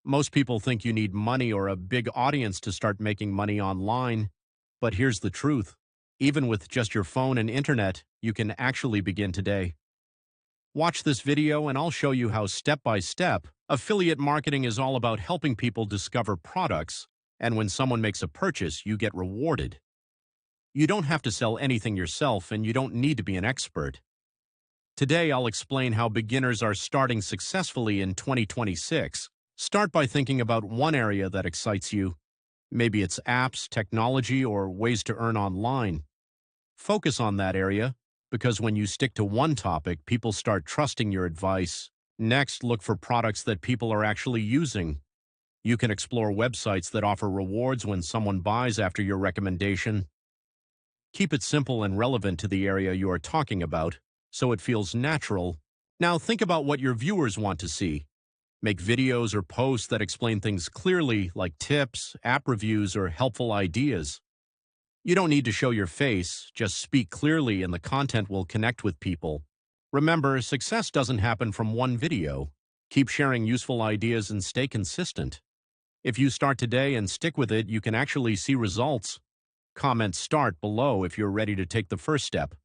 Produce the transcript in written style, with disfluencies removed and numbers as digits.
Most people think you need money or a big audience to start making money online, but here's the truth. Even with just your phone and internet, you can actually begin today. Watch this video and I'll show you how step by step, affiliate marketing is all about helping people discover products, and when someone makes a purchase, you get rewarded. You don't have to sell anything yourself and you don't need to be an expert. Today, I'll explain how beginners are starting successfully in 2026. Start by thinking about one area that excites you. Maybe it's apps, technology, or ways to earn online. Focus on that area, because when you stick to one topic, people start trusting your advice. Next, look for products that people are actually using. You can explore websites that offer rewards when someone buys after your recommendation. Keep it simple and relevant to the area you are talking about, so it feels natural. Now think about what your viewers want to see. Make videos or posts that explain things clearly, like tips, app reviews, or helpful ideas. You don't need to show your face, just speak clearly and the content will connect with people. Remember, success doesn't happen from one video. Keep sharing useful ideas and stay consistent. If you start today and stick with it, you can actually see results. Comment "Start" below if you're ready to take the first step.